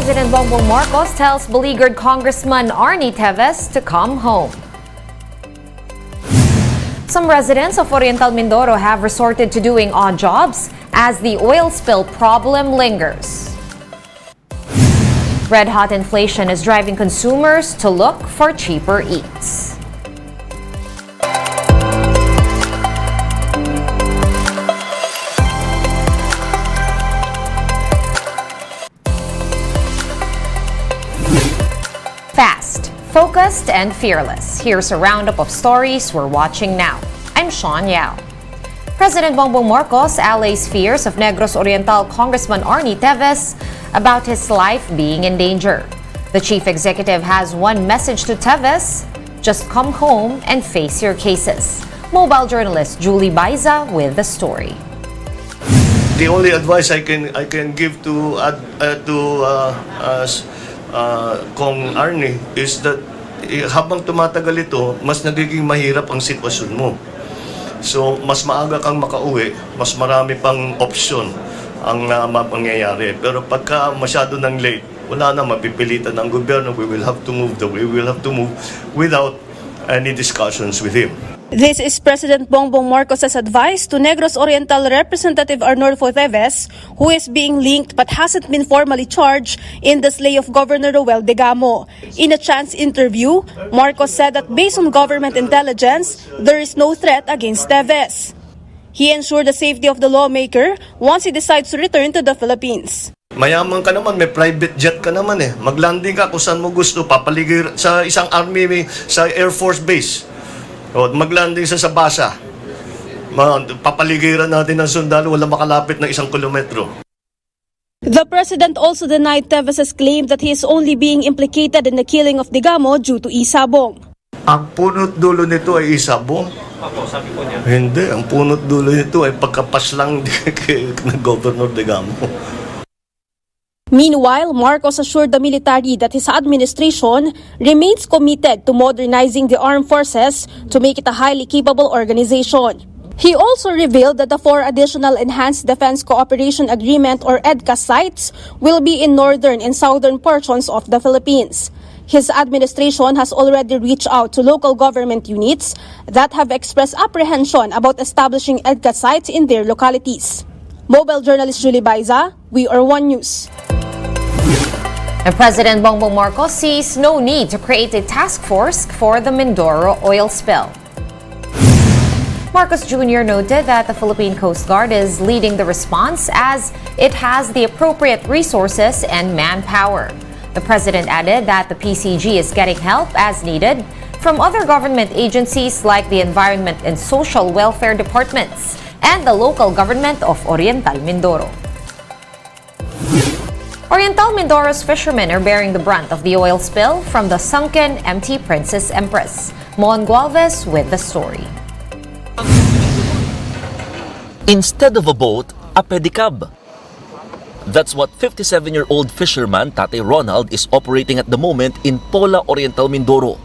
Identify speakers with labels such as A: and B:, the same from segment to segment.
A: President Bongbong Marcos tells beleaguered Congressman Arnie Teves to come home. Some residents of Oriental Mindoro have resorted to doing odd jobs as the oil spill problem lingers. Red-hot inflation is driving consumers to look for cheaper eats. Fast, focused, and fearless. Here's a roundup of stories we're watching now. I'm Sean Yao. President Bongbong Marcos allays fears of Negros Oriental Congressman Arnie Teves about his life being in danger. The chief executive has one message to Teves: just come home and face your cases. Mobile journalist Julie Baiza with the story.
B: The only advice I can give to Kong Arnie is that habang tumatagal ito, mas nagiging mahirap ang sitwasyon mo. So, mas maaga kang makauwi, mas marami pang option ang mangyayari. Pero pagka masyado ng late, wala na, mapipilitan ng gobyerno. We will have to move without any discussions with him.
C: This is President Bongbong Marcos' advice to Negros Oriental Representative Arnulfo Teves, who is being linked but hasn't been formally charged in the slay of Governor Roel Degamo. In a chance interview, Marcos said that based on government intelligence, there is no threat against Teves. He ensured the safety of the lawmaker once he decides to return to the Philippines.
B: Mayaman ka naman, may private jet ka naman eh. Maglanding ka kung saan mo gusto, papaligir sa isang army, sa Air Force Base. O, maglanding sa Basa. Papaligiran natin ng sundalo, wala makalapit na 1 kilometro.
C: The president also denied Teves' claim that he is only being implicated in the killing of Degamo due to isabong.
B: Ang punot dulo nito ay isabong?
D: Sabi po niya.
B: Hindi, ang punot dulo nito ay pagkapas lang ng Governor Degamo.
C: Meanwhile, Marcos assured the military that his administration remains committed to modernizing the armed forces to make it a highly capable organization. He also revealed that the 4 additional Enhanced Defense Cooperation Agreement or EDCA sites will be in northern and southern portions of the Philippines. His administration has already reached out to local government units that have expressed apprehension about establishing EDCA sites in their localities. Mobile journalist Julie Baiza, We Are One News.
A: And President Bongbong Marcos sees no need to create a task force for the Mindoro oil spill. Marcos Jr. noted that the Philippine Coast Guard is leading the response as it has the appropriate resources and manpower. The president added that the PCG is getting help as needed from other government agencies like the Environment and Social Welfare Departments and the local government of Oriental Mindoro. Oriental Mindoro's fishermen are bearing the brunt of the oil spill from the sunken MT Princess Empress. Mon Gualvez with the story.
E: Instead of a boat, a pedicab. That's what 57-year-old fisherman Tate Ronald is operating at the moment in Pola, Oriental Mindoro.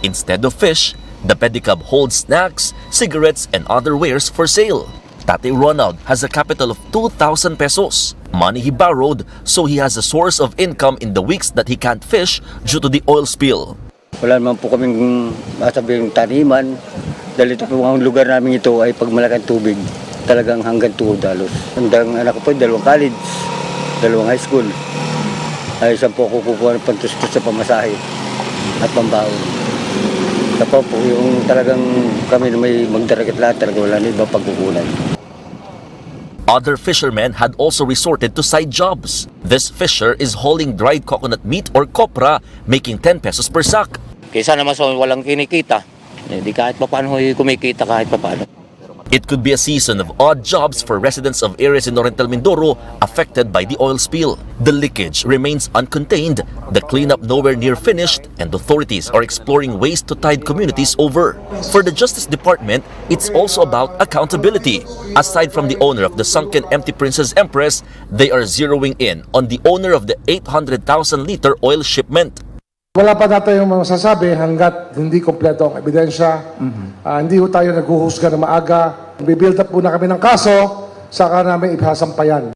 E: Instead of fish, the pedicab holds snacks, cigarettes, and other wares for sale. Tate Ronald has a capital of 2,000 pesos, money he borrowed so he has a source of income in the weeks that he can't fish due to the oil spill.
F: Wala naman po kaming masabing taniman dahil ito po ang lugar namin ito ay pag malaking tubig talagang hanggang tuhod halos. Ang anak ko po 2 college, 2 high school. Ay saan po ako kukuha ng pantustos sa pamasahe at pambaon. Tapos po yung talagang kami na may magdarakit lahat talaga wala na ibang pagkukunan.
E: Other fishermen had also resorted to side jobs. This fisher is hauling dried coconut meat or copra, making 10 pesos per sack.
G: Kaysa naman sa walang kinikita, hindi kahit paano kumikita kahit paano.
E: It could be a season of odd jobs for residents of areas in Oriental Mindoro affected by the oil spill. The leakage remains uncontained, the cleanup nowhere near finished, and authorities are exploring ways to tide communities over. For the Justice Department, it's also about accountability. Aside from the owner of the sunken MT Princess Empress, they are zeroing in on the owner of the 800,000-liter oil shipment.
H: Wala pa natin yung masasabi hanggat hindi kompleto ang ebidensya. Hindi ho tayo naghuhusga na maaga. Bibuild up po na kami ng kaso, saka namin ipasampayan.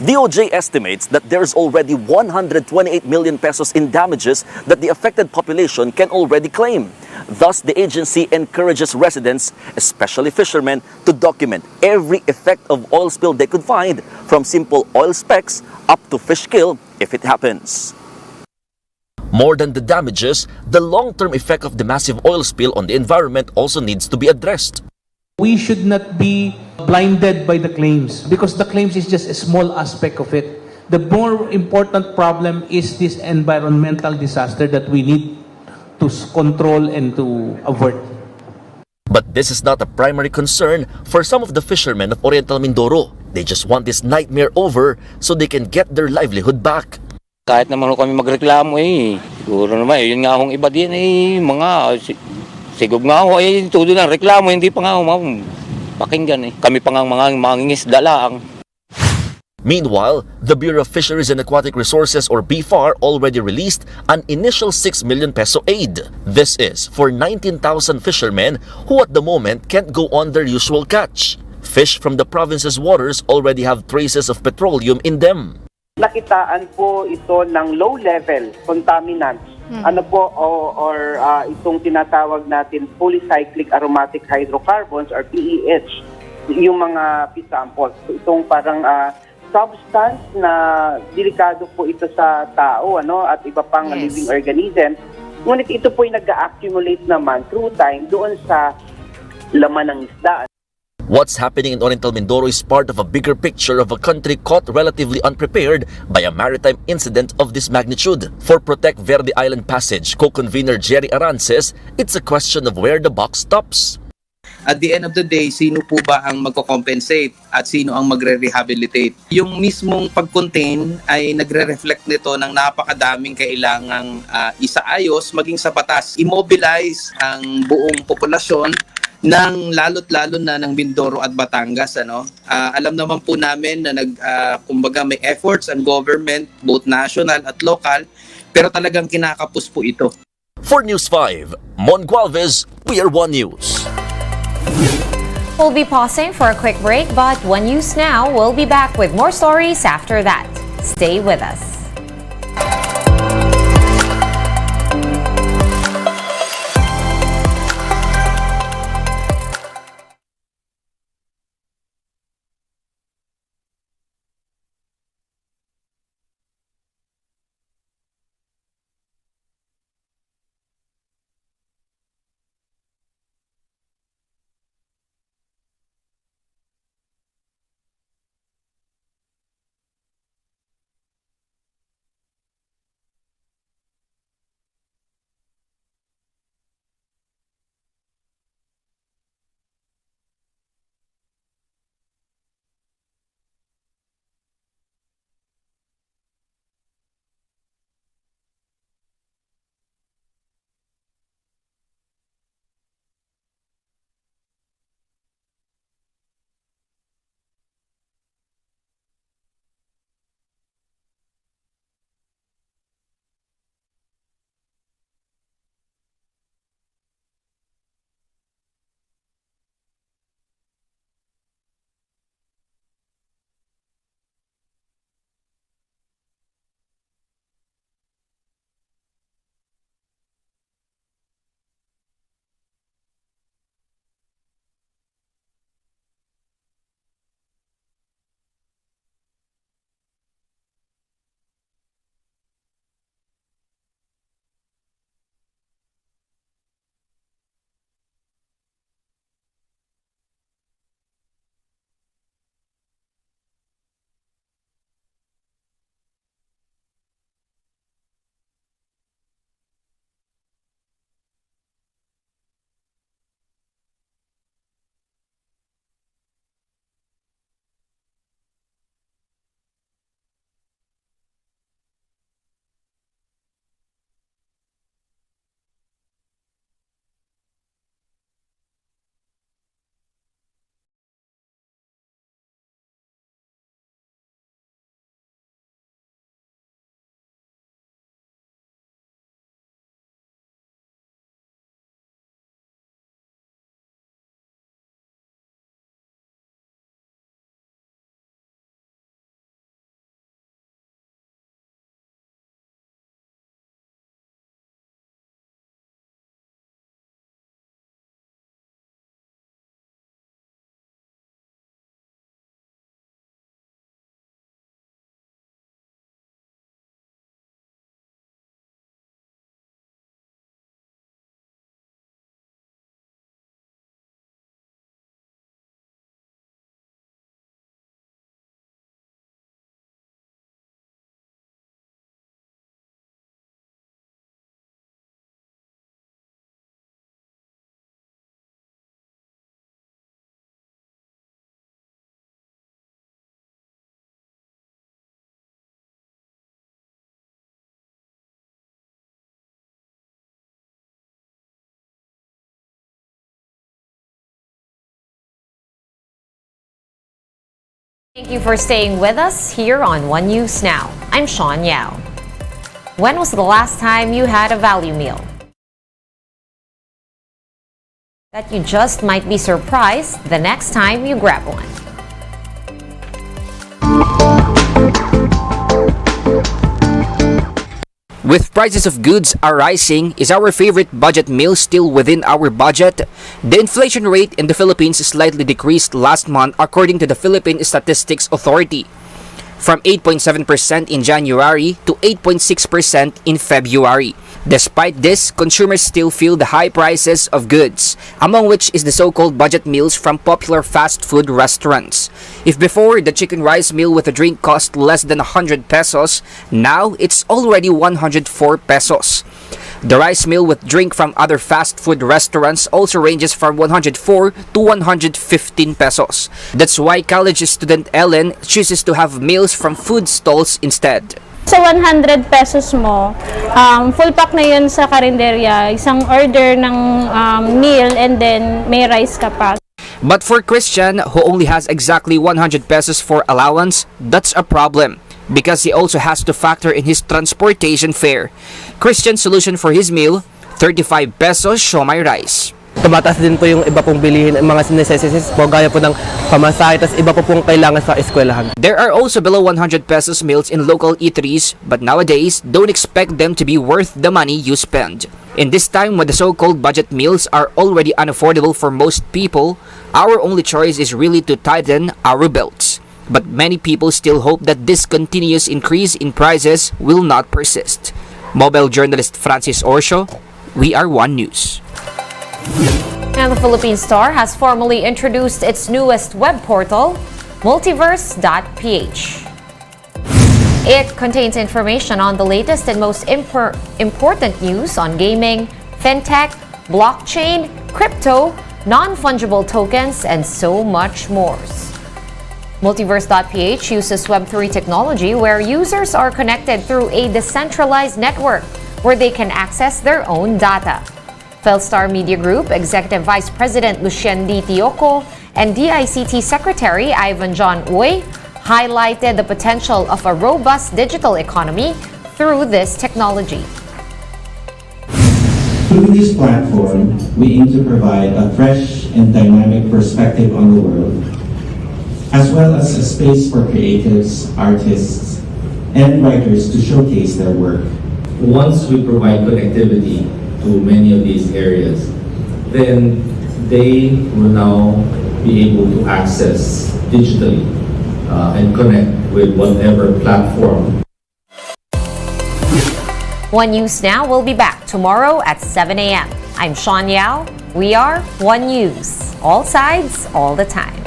E: DOJ estimates that there is already 128 million pesos in damages that the affected population can already claim. Thus, the agency encourages residents, especially fishermen, to document every effect of oil spill they could find, from simple oil specks up to fish kill if it happens. More than the damages, the long-term effect of the massive oil spill on the environment also needs to be addressed.
D: We should not be blinded by the claims because the claims is just a small aspect of it. The more important problem is this environmental disaster that we need to control and to avert.
E: But this is not a primary concern for some of the fishermen of Oriental Mindoro. They just want this nightmare over so they can get their livelihood back.
G: Kahit naman ho kami magreklamo siguro naman, yun nga hong iba din sigog nga ho tudo ng reklamo, hindi pa nga ho pakinggan Kami pa nga mga mangingisda lang.
E: Meanwhile, the Bureau of Fisheries and Aquatic Resources or BFAR already released an initial 6 million peso aid. This is for 19,000 fishermen who at the moment can't go on their usual catch. Fish from the province's waters already have traces of petroleum in them.
I: Nakitaan po ito ng low-level contaminants. Or itong tinatawag natin polycyclic aromatic hydrocarbons or PEH, yung mga samples. Itong parang substance na delikado po ito sa tao at iba pang living organisms. Ngunit ito po ay nag-accumulate naman through time doon sa laman ng isda.
E: What's happening in Oriental Mindoro is part of a bigger picture of a country caught relatively unprepared by a maritime incident of this magnitude. For Protect Verde Island Passage, co-convener Jerry Aran says it's a question of where the buck stops.
J: At the end of the day, sino po ba ang magko-compensate at sino ang magre-rehabilitate? Yung mismong pag-contain ay nagre-reflect nito ng napakadaming kailangang isaayos maging sa batas. Immobilize ang buong populasyon ng lalo't-lalo na ng Mindoro at Batangas. Alam naman po namin na kumbaga may efforts ang government, both national at local, pero talagang kinakapos po ito.
E: For News 5, Mon Gualvez, We Are One News.
A: We'll be pausing for a quick break, but One News Now will be back with more stories after that. Stay with us. Thank you for staying with us here on One News Now. I'm Sean Yao. When was the last time you had a value meal that you just might be surprised the next time you grab one?
K: With prices of goods are rising, is our favorite budget meal still within our budget? The inflation rate in the Philippines slightly decreased last month according to the Philippine Statistics Authority, from 8.7% in January to 8.6% in February. Despite this, consumers still feel the high prices of goods, among which is the so-called budget meals from popular fast food restaurants. If before the chicken rice meal with a drink cost less than 100 pesos, now it's already 104 pesos. The rice meal with drink from other fast food restaurants also ranges from 104 to 115 pesos. That's why college student Ellen chooses to have meals from food stalls instead.
C: Sa 100 pesos mo, full pack na yun sa karinderya, isang order ng meal and then may rice ka pa.
K: But for Christian, who only has exactly 100 pesos for allowance, that's a problem because he also has to factor in his transportation fare. Christian's solution for his meal, 35 pesos siomai rice.
L: Tumataas din po yung iba pong bilihin, mga necessities po, gaya po ng pamasahe, tas iba po pong kailangan sa eskwelahan.
K: There are also below 100 pesos meals in local eateries, but nowadays, don't expect them to be worth the money you spend. In this time when the so-called budget meals are already unaffordable for most people, our only choice is really to tighten our belts. But many people still hope that this continuous increase in prices will not persist. Mobile journalist Francis Orsho, we are One News.
A: And the Philippine Star has formally introduced its newest web portal, multiverse.ph. It contains information on the latest and most important news on gaming, fintech, blockchain, crypto, non-fungible tokens, and so much more. Multiverse.ph uses Web3 technology where users are connected through a decentralized network where they can access their own data. Phelstar Media Group Executive Vice President Lucien D. Tioco and DICT Secretary Ivan John Uy highlighted the potential of a robust digital economy through this technology.
M: Through this platform, we aim to provide a fresh and dynamic perspective on the world, as well as a space for creatives, artists, and writers to showcase their work.
N: Once we provide connectivity to many of these areas, then they will now be able to access digitally and connect with whatever platform.
A: One News Now will be back tomorrow at 7 a.m. I'm Sean Yao. We are One News. All sides, all the time.